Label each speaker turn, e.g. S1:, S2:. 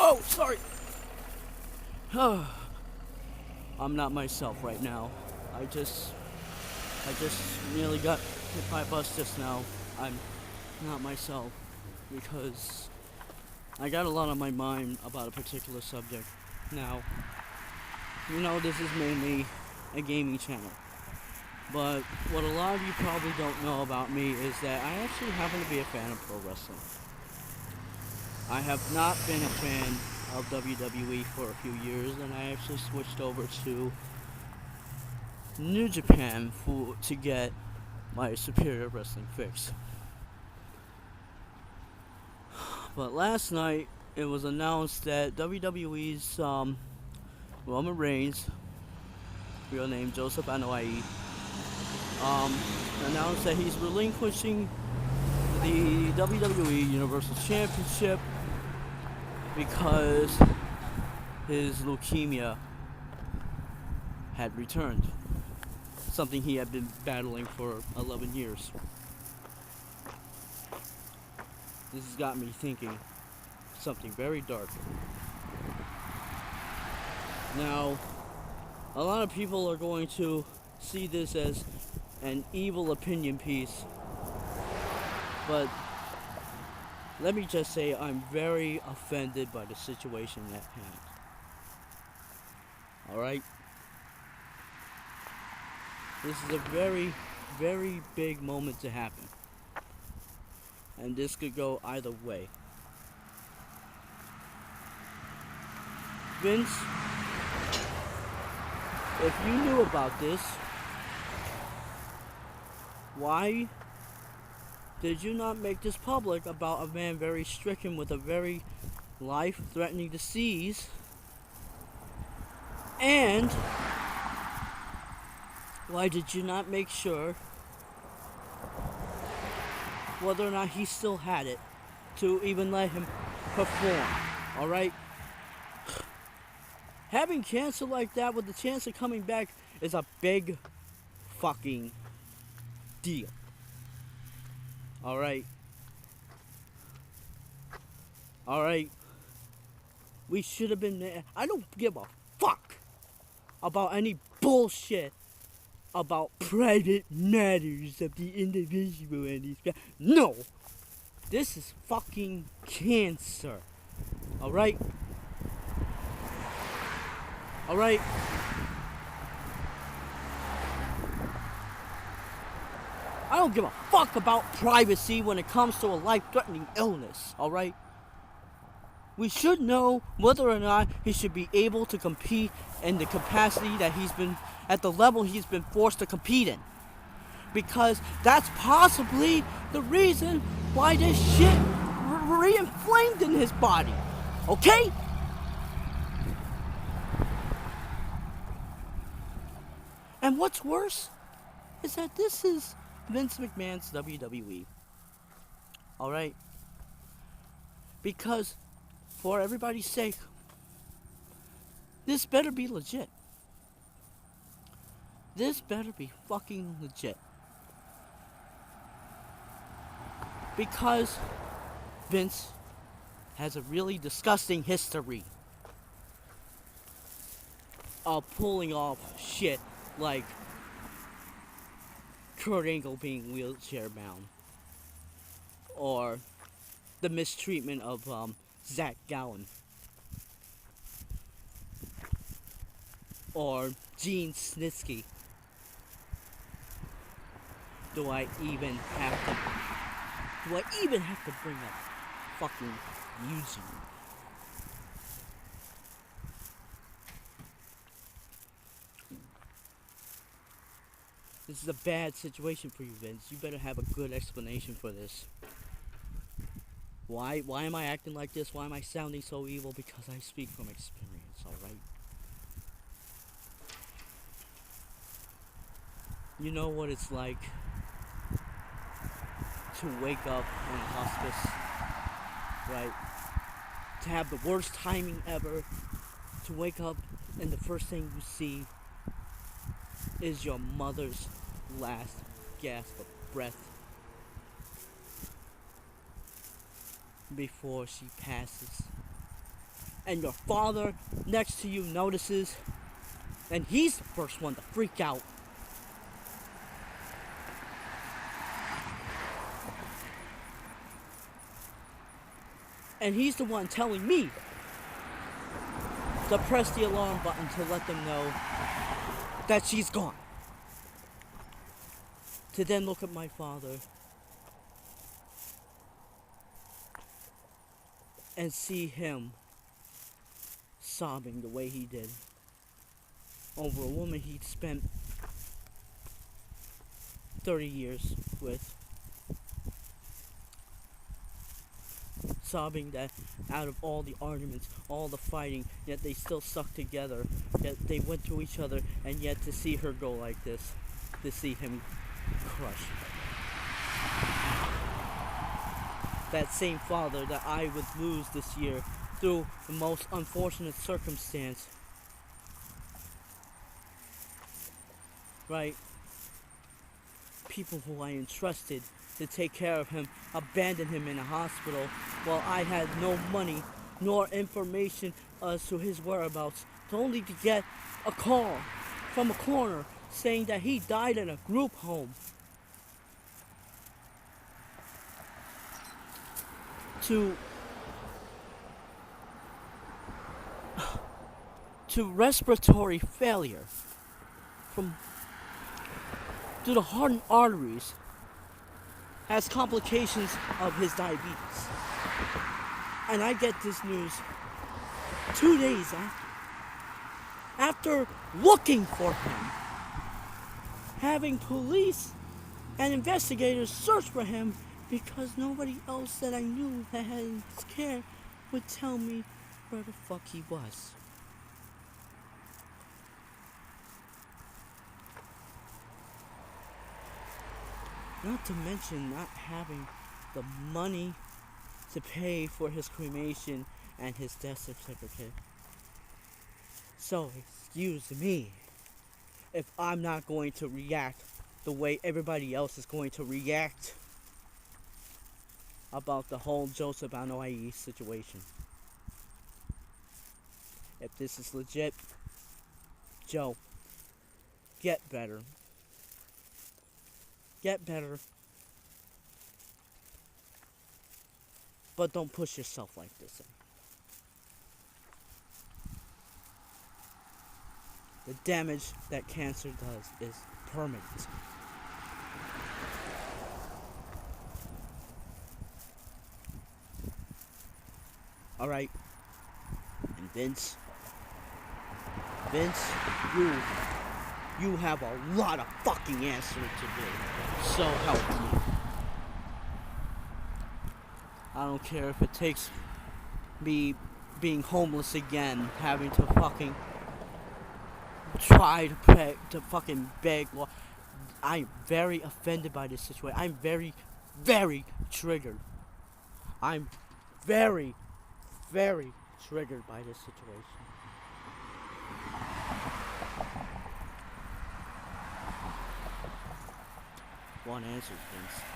S1: Oh, sorry. I'm not myself right now. I just nearly got hit by a bus just now. I'm not myself because I got a lot on my mind about a particular subject. Now, this is mainly a gaming channel. But what a lot of you probably don't know about me is that I actually happen to be a fan of pro wrestling. I have not been a fan of WWE for a few years, and I actually switched over to New Japan to get my superior wrestling fix. But last night, it was announced that WWE's Roman Reigns, real name Joseph Anoa'i, announced that he's relinquishing the WWE Universal Championship because his leukemia had returned. Something he had been battling for 11 years. This has got me thinking something very dark. Now, a lot of people are going to see this as an evil opinion piece, but let me just say I'm very offended by the situation at hand. Alright? This is a very, very big moment to happen. And this could go either way. Vince, if you knew about this, why did you not make this public about a man very stricken with a very life-threatening disease? And why did you not make sure whether or not he still had it to even let him perform? Alright? Having cancer like that with the chance of coming back is a big fucking deal. Alright? Alright? We should have been... I don't give a fuck about any bullshit about private matters of the individual and these guys. No! This is fucking cancer. Alright? Alright? I don't give a fuck about privacy when it comes to a life-threatening illness, alright? We should know whether or not he should be able to compete in the capacity that he's been, at the level he's been forced to compete in. Because that's possibly the reason why this shit re-inflamed in his body, okay? And what's worse is that this is Vince McMahon's WWE. Alright? Because, for everybody's sake, this better be legit. This better be fucking legit. Because Vince has a really disgusting history of pulling off shit like Kurt Angle being wheelchair bound, or the mistreatment of Zach Gallen, or Gene Snitsky. Do I even have to bring up fucking music? This is a bad situation for you, Vince. You better have a good explanation for this. Why am I acting like this? Why am I sounding so evil? Because I speak from experience, alright? You know what it's like to wake up in a hospice, right? To have the worst timing ever. To wake up and the first thing you see is your mother's last gasp of breath before she passes. and your father next to you notices, and he's the first one to freak out. And he's the one telling me to press the alarm button to let them know that she's gone. To then look at my father and see him sobbing the way he did over a woman he'd spent 30 years with. Sobbing that out of all the arguments, all the fighting, yet they still stuck together, yet they went through each other, and yet to see her go like this, to see him crushed. That same father that I would lose this year through the most unfortunate circumstance. Right? People who I entrusted to take care of him abandoned him in a hospital while I had no money nor information as to his whereabouts, only to get a call from a coroner saying that he died in a group home. To respiratory failure due to hardened arteries as complications of his diabetes. And I get this news 2 days after looking for him, having police and investigators search for him because nobody else that I knew that had his care would tell me where the fuck he was. Not to mention not having the money to pay for his cremation and his death certificate. So, excuse me if I'm not going to react the way everybody else is going to react about the whole Joseph Anoa'i situation. If this is legit, Joe, get better. Get better. But don't push yourself like this. The damage that cancer does is permanent. Alright? And Vince, you have a lot of fucking answers to do. So help me. I don't care if it takes me being homeless again, having to fucking try to fucking beg. I'm very offended by this situation. I'm very, very triggered. I'm very, very triggered by this situation. Want answers, Vince.